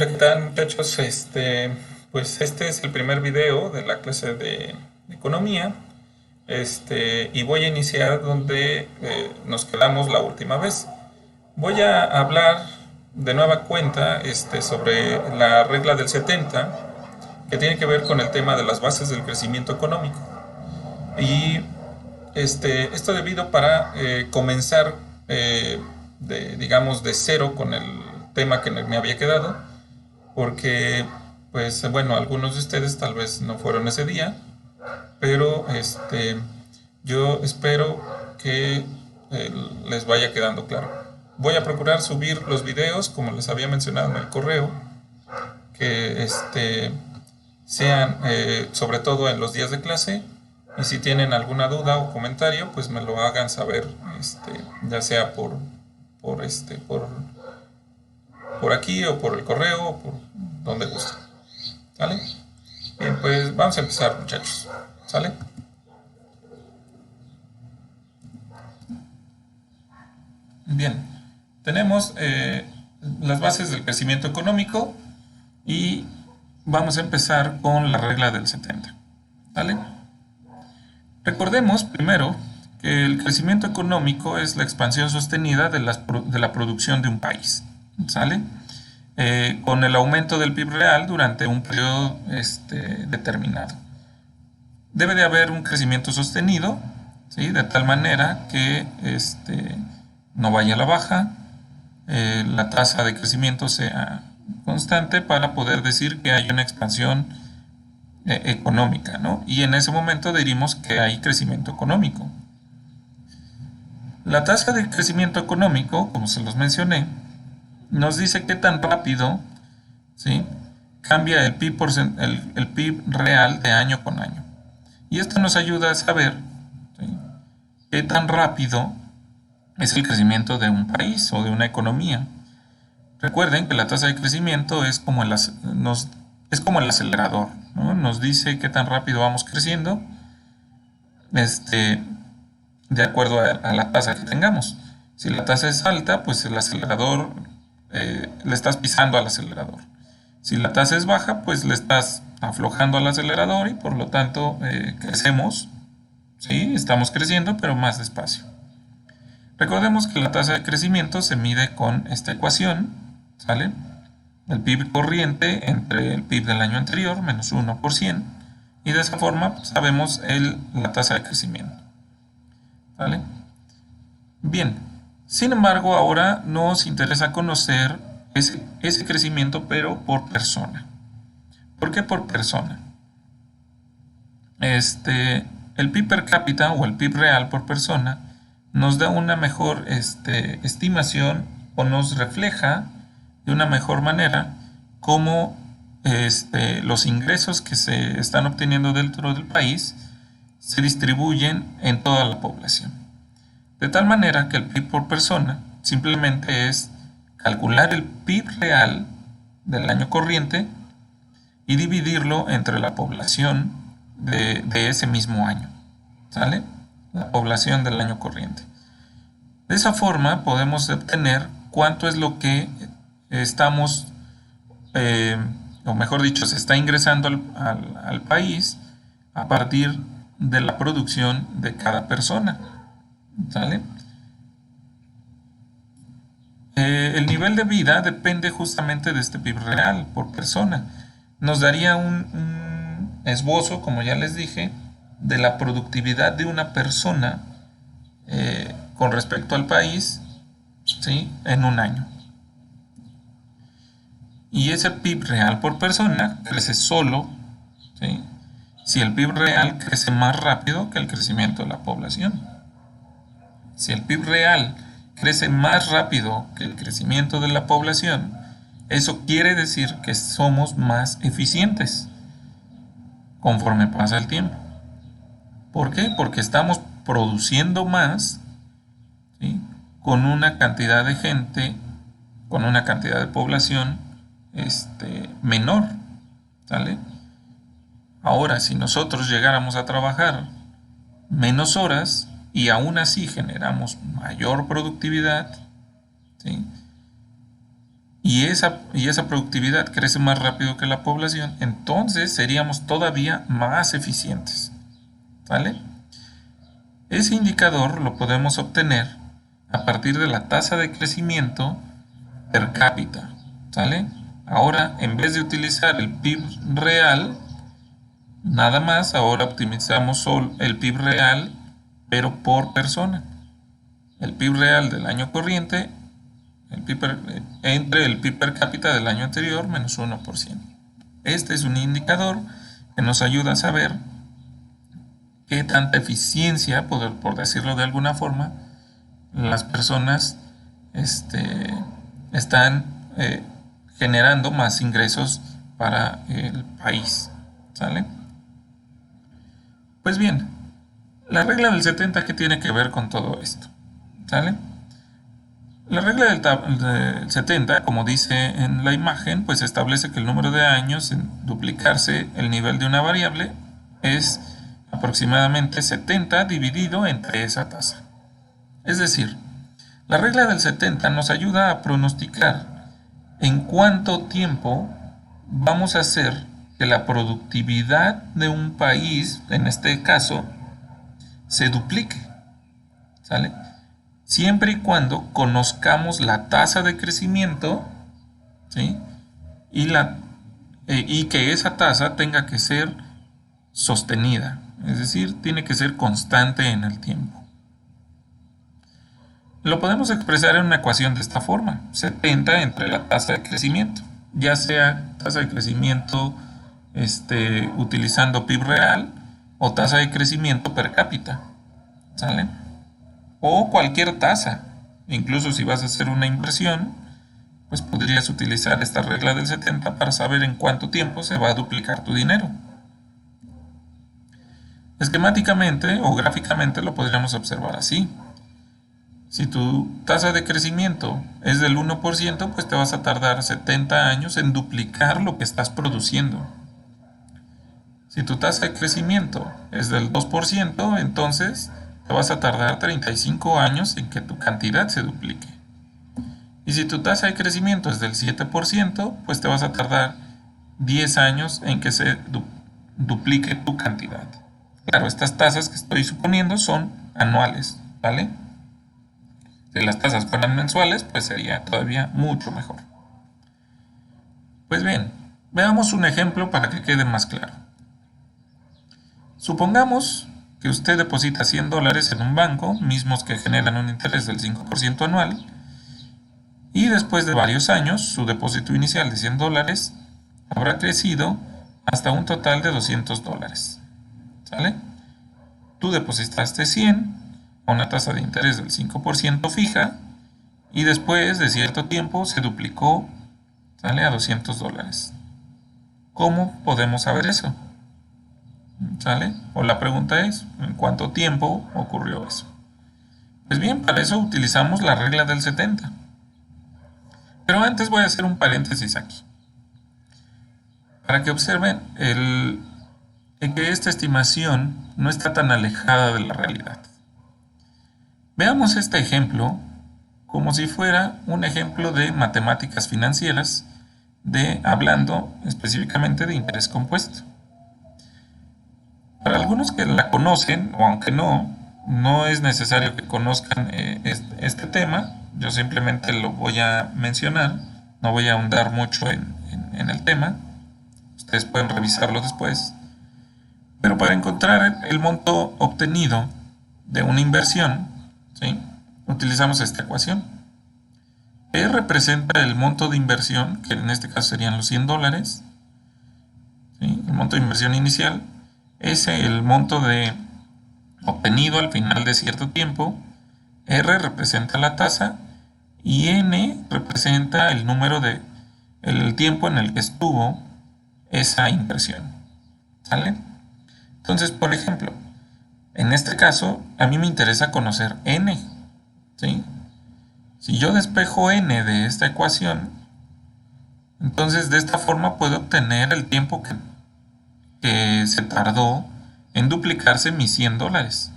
Hola, ¿qué tal, muchachos? Pues este es el primer video de la clase de economía. Y voy a iniciar donde nos quedamos la última vez. Voy a hablar de nueva cuenta sobre la regla del 70, que tiene que ver con el tema de las bases del crecimiento económico. Y esto debido para comenzar, digamos, de cero con el tema que me había quedado, porque, pues, bueno, algunos de ustedes tal vez no fueron ese día, pero yo espero que les vaya quedando claro. Voy a procurar subir los videos, como les había mencionado en el correo, que sean sobre todo en los días de clase, y si tienen alguna duda o comentario, pues me lo hagan saber, ya sea por aquí o por el correo o por donde guste. ¿Sale? Bien, pues vamos a empezar, muchachos. ¿Sale? Bien, tenemos las bases del crecimiento económico y vamos a empezar con la regla del 70. ¿Sale? Recordemos primero que el crecimiento económico es la expansión sostenida de la producción de un país. ¿Sale? Con el aumento del PIB real durante un periodo determinado. Debe de haber un crecimiento sostenido, ¿sí? De tal manera que no vaya a la baja, la tasa de crecimiento sea constante para poder decir que hay una expansión económica, ¿no? Y en ese momento diríamos que hay crecimiento económico. La tasa de crecimiento económico, como se los mencioné, nos dice qué tan rápido, ¿sí?, cambia el PIB real de año con año. Y esto nos ayuda a saber, ¿sí?, qué tan rápido es el crecimiento de un país o de una economía. Recuerden que la tasa de crecimiento es como el acelerador, ¿no? Nos dice qué tan rápido vamos creciendo de acuerdo a la tasa que tengamos. Si la tasa es alta, pues el acelerador, le estás pisando al acelerador. Si la tasa es baja, pues le estás aflojando al acelerador y por lo tanto crecemos, ¿sí? Estamos creciendo, pero más despacio. Recordemos que la tasa de crecimiento se mide con esta ecuación, ¿sale? El PIB corriente entre el PIB del año anterior menos 1 por 100, y de esa forma pues, sabemos la tasa de crecimiento, ¿vale? Bien, sin embargo, ahora nos interesa conocer ese crecimiento, pero por persona. ¿Por qué por persona? El PIB per cápita o el PIB real por persona nos da una mejor estimación o nos refleja de una mejor manera cómo los ingresos que se están obteniendo dentro del país se distribuyen en toda la población. De tal manera que el PIB por persona simplemente es calcular el PIB real del año corriente y dividirlo entre la población de ese mismo año, ¿sale? La población del año corriente. De esa forma podemos obtener cuánto es lo que estamos, o mejor dicho, se está ingresando al país a partir de la producción de cada persona, ¿sale? El nivel de vida depende justamente de este PIB real por persona. Nos daría un esbozo, como ya les dije, de la productividad de una persona con respecto al país, ¿sí?, en un año. Y ese PIB real por persona crece solo, ¿sí?, si el PIB real crece más rápido que el crecimiento de la población. Si el PIB real crece más rápido que el crecimiento de la población, eso quiere decir que somos más eficientes conforme pasa el tiempo. ¿Por qué? Porque estamos produciendo más, ¿sí?, con una cantidad de gente, con una cantidad de población menor, ¿sale? Ahora, si nosotros llegáramos a trabajar menos horas y aún así generamos mayor productividad, ¿sí?, y esa productividad crece más rápido que la población, entonces seríamos todavía más eficientes. ¿Vale? Ese indicador lo podemos obtener a partir de la tasa de crecimiento per cápita. ¿Sale? Ahora, en vez de utilizar el PIB real, nada más, ahora optimizamos solo el PIB real, pero por persona. El PIB real del año corriente entre el PIB per cápita del año anterior menos 1%. Este es un indicador que nos ayuda a saber qué tanta eficiencia, por decirlo de alguna forma, las personas están generando más ingresos para el país. ¿Sale? Pues bien, la regla del 70, ¿qué tiene que ver con todo esto? ¿Sale? La regla del 70, como dice en la imagen, pues establece que el número de años en duplicarse el nivel de una variable es aproximadamente 70 dividido entre esa tasa. Es decir, la regla del 70 nos ayuda a pronosticar en cuánto tiempo vamos a hacer que la productividad de un país, en este caso, se duplique. ¿Sale? Siempre y cuando conozcamos la tasa de crecimiento, ¿sí? Y que esa tasa tenga que ser sostenida, es decir, tiene que ser constante en el tiempo. Lo podemos expresar en una ecuación de esta forma: 70 entre la tasa de crecimiento, ya sea tasa de crecimiento utilizando PIB real o tasa de crecimiento per cápita, ¿sale? O cualquier tasa. Incluso si vas a hacer una inversión, pues podrías utilizar esta regla del 70 para saber en cuánto tiempo se va a duplicar tu dinero. Esquemáticamente o gráficamente lo podríamos observar así. Si tu tasa de crecimiento es del 1%, pues te vas a tardar 70 años en duplicar lo que estás produciendo. Si tu tasa de crecimiento es del 2%, entonces te vas a tardar 35 años en que tu cantidad se duplique. Y si tu tasa de crecimiento es del 7%, pues te vas a tardar 10 años en que se duplique tu cantidad. Claro, estas tasas que estoy suponiendo son anuales, ¿vale? Si las tasas fueran mensuales, pues sería todavía mucho mejor. Pues bien, veamos un ejemplo para que quede más claro. Supongamos que usted deposita $100 en un banco, mismos que generan un interés del 5% anual, y después de varios años, su depósito inicial de $100 habrá crecido hasta un total de $200. ¿Sale? Tú depositaste 100 a una tasa de interés del 5% fija, y después de cierto tiempo se duplicó, ¿sale?, a $200. ¿Cómo podemos saber eso? ¿Sale? O la pregunta es, ¿en cuánto tiempo ocurrió eso? Pues bien, para eso utilizamos la regla del 70. Pero antes voy a hacer un paréntesis aquí, para que observen que esta estimación no está tan alejada de la realidad. Veamos este ejemplo como si fuera un ejemplo de matemáticas financieras, hablando específicamente de interés compuesto. Para algunos que la conocen, o aunque no es necesario que conozcan este tema, yo simplemente lo voy a mencionar, no voy a ahondar mucho en el tema, ustedes pueden revisarlo después, pero para encontrar el monto obtenido de una inversión, ¿sí?, utilizamos esta ecuación. P representa el monto de inversión, que en este caso serían los $100, ¿sí?, el monto de inversión inicial. S, el monto obtenido al final de cierto tiempo. R representa la tasa y N representa el número el tiempo en el que estuvo esa inversión. ¿Sale? Entonces, por ejemplo, en este caso a mí me interesa conocer N, ¿sí? Si yo despejo N de esta ecuación, entonces de esta forma puedo obtener el tiempo que se tardó en duplicarse mis $100.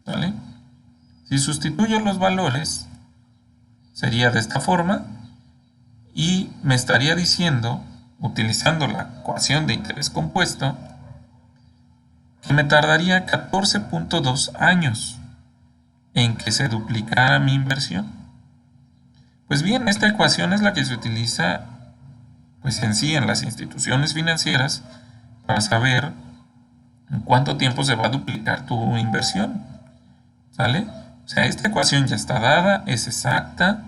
¿Vale? Si sustituyo los valores, sería de esta forma, y me estaría diciendo, utilizando la ecuación de interés compuesto, que me tardaría 14.2 años en que se duplicara mi inversión. Pues bien, esta ecuación es la que se utiliza pues en sí en las instituciones financieras para saber en cuánto tiempo se va a duplicar tu inversión. ¿Sale? O sea, esta ecuación ya está dada, es exacta,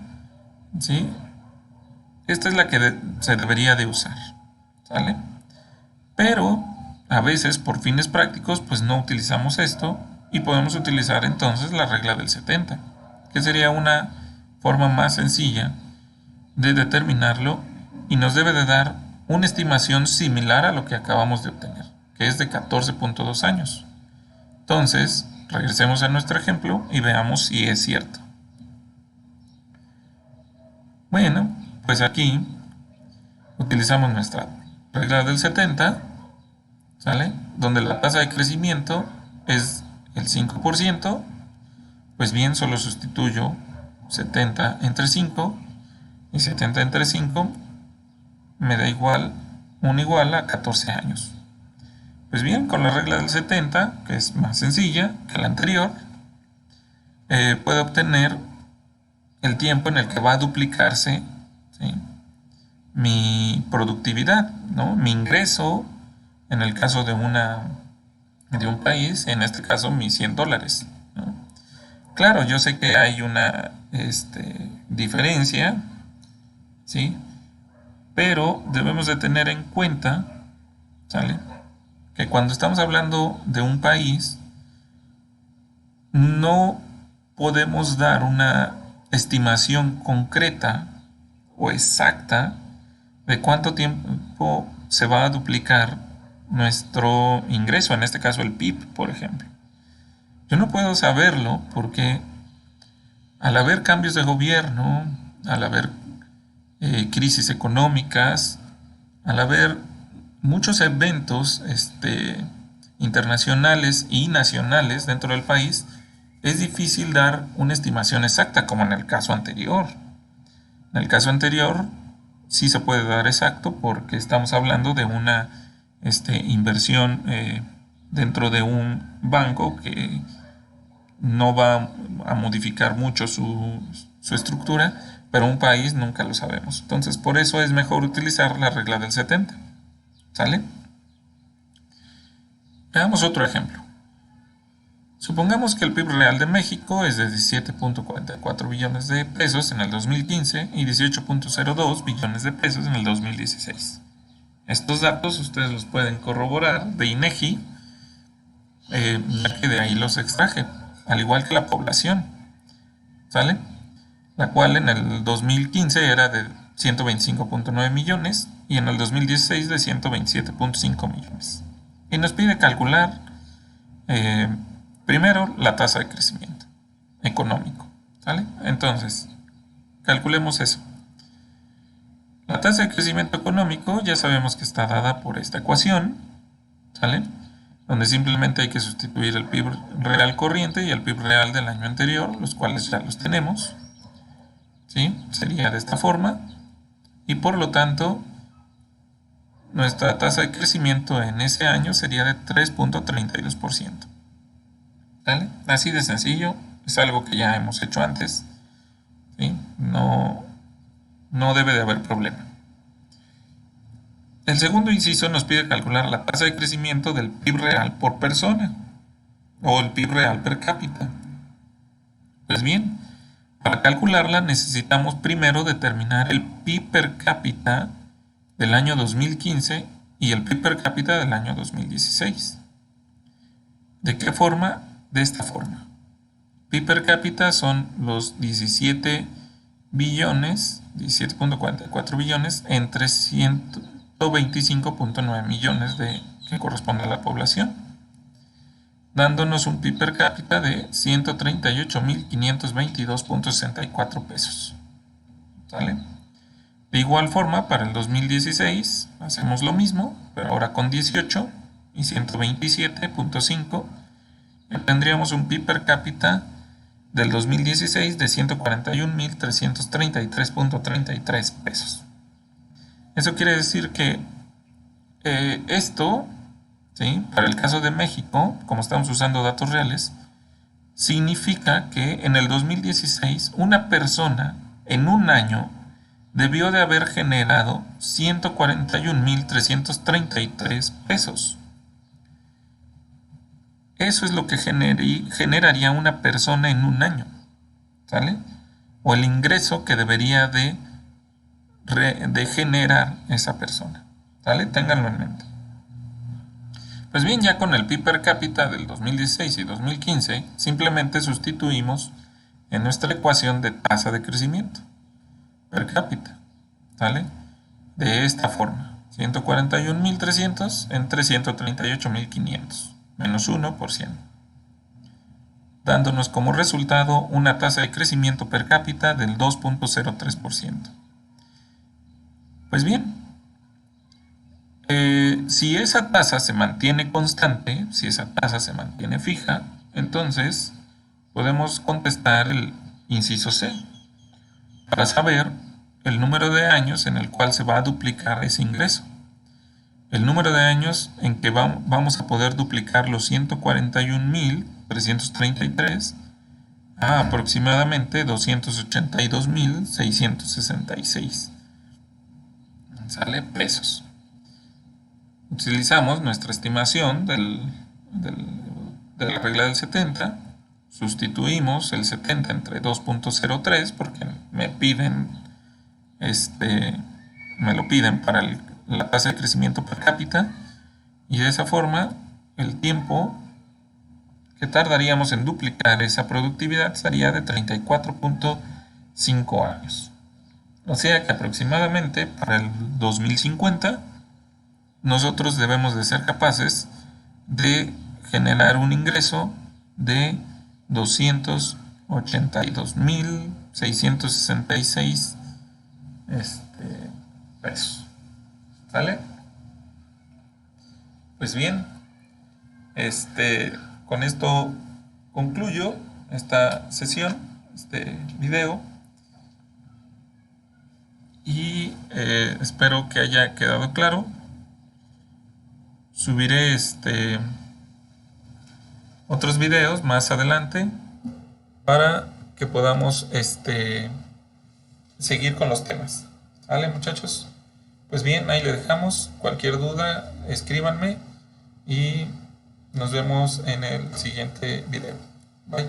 ¿sí? Esta es la que se debería de usar, ¿sale? Pero a veces por fines prácticos pues no utilizamos esto y podemos utilizar entonces la regla del 70, que sería una forma más sencilla de determinarlo y nos debe de dar una estimación similar a lo que acabamos de obtener, que es de 14.2 años. Entonces, regresemos a nuestro ejemplo y veamos si es cierto. Bueno, pues aquí utilizamos nuestra regla del 70, ¿sale? Donde la tasa de crecimiento es el 5%, pues bien, solo sustituyo 70 entre 5 y 70 entre 5 me da igual, un igual a 14 años. Pues bien, con la regla del 70, que es más sencilla que la anterior, puedo obtener el tiempo en el que va a duplicarse, ¿sí?, mi productividad, ¿no? Mi ingreso, en el caso de un país, en este caso mis $100, ¿no? Claro, yo sé que hay una diferencia, ¿sí? Pero debemos de tener en cuenta, ¿sale?, que cuando estamos hablando de un país, no podemos dar una estimación concreta o exacta de cuánto tiempo se va a duplicar nuestro ingreso, en este caso el PIB, por ejemplo. Yo no puedo saberlo porque al haber cambios de gobierno, al haber crisis económicas, al haber muchos eventos internacionales y nacionales dentro del país, es difícil dar una estimación exacta, como en el caso anterior. En el caso anterior sí se puede dar exacto porque estamos hablando de una inversión dentro de un banco que no va a modificar mucho su estructura, pero un país nunca lo sabemos. Entonces, por eso es mejor utilizar la regla del 70. ¿Sale? Veamos otro ejemplo. Supongamos que el PIB real de México es de 17.44 billones de pesos en el 2015 y 18.02 billones de pesos en el 2016. Estos datos ustedes los pueden corroborar de INEGI, ya que de ahí los extraje, al igual que la población, ¿sale? La cual en el 2015 era de 125.9 millones y en el 2016 de 127.5 millones. Y nos pide calcular primero la tasa de crecimiento económico, ¿sale? Entonces, calculemos eso. La tasa de crecimiento económico ya sabemos que está dada por esta ecuación, ¿sale?, donde simplemente hay que sustituir el PIB real corriente y el PIB real del año anterior, los cuales ya los tenemos, ¿sí? Sería de esta forma, y por lo tanto nuestra tasa de crecimiento en ese año sería de 3.32%. ¿Vale? Así de sencillo, es algo que ya hemos hecho antes, ¿sí? No debe de haber problema. El segundo inciso nos pide calcular la tasa de crecimiento del PIB real por persona, o el PIB real per cápita. Pues bien, para calcularla necesitamos primero determinar el PIB per cápita del año 2015 y el PIB per cápita del año 2016. ¿De qué forma? De esta forma. PIB per cápita son los 17.44 billones entre 125.9 millones que corresponde a la población, dándonos un PIB per cápita de 138.522.64 pesos. ¿Sale? De igual forma, para el 2016 hacemos lo mismo, pero ahora con 18 y 127.5, tendríamos un PIB per cápita del 2016 de 141.333.33 pesos. Eso quiere decir que esto, ¿sí? Para el caso de México, como estamos usando datos reales, significa que en el 2016 una persona en un año debió de haber generado 141.333 pesos. Eso es lo que generaría una persona en un año, ¿sale? O el ingreso que debería de generar esa persona, ¿sale? Ténganlo en mente. Pues bien, ya con el PIB per cápita del 2016 y 2015, simplemente sustituimos en nuestra ecuación de tasa de crecimiento per cápita, ¿sale? De esta forma, 141.300 entre 138.500, menos 1%, dándonos como resultado una tasa de crecimiento per cápita del 2.03%. Pues bien, si esa tasa se mantiene constante, si esa tasa se mantiene fija, entonces podemos contestar el inciso C para saber el número de años en el cual se va a duplicar ese ingreso. El número de años en que vamos a poder duplicar los 141.333 a aproximadamente 282.666. ¿Sale? Pesos. Utilizamos nuestra estimación de la regla del 70, sustituimos el 70 entre 2.03 porque me lo piden para la tasa de crecimiento per cápita, y de esa forma el tiempo que tardaríamos en duplicar esa productividad sería de 34.5 años. O sea que aproximadamente para el 2050 nosotros debemos de ser capaces de generar un ingreso de 282.666 pesos. ¿Sale? Pues bien, con esto concluyo esta sesión, este video, y espero que haya quedado claro. Subiré otros videos más adelante para que podamos seguir con los temas. ¿Vale, muchachos? Pues bien, ahí le dejamos. Cualquier duda, escríbanme y nos vemos en el siguiente video. Bye.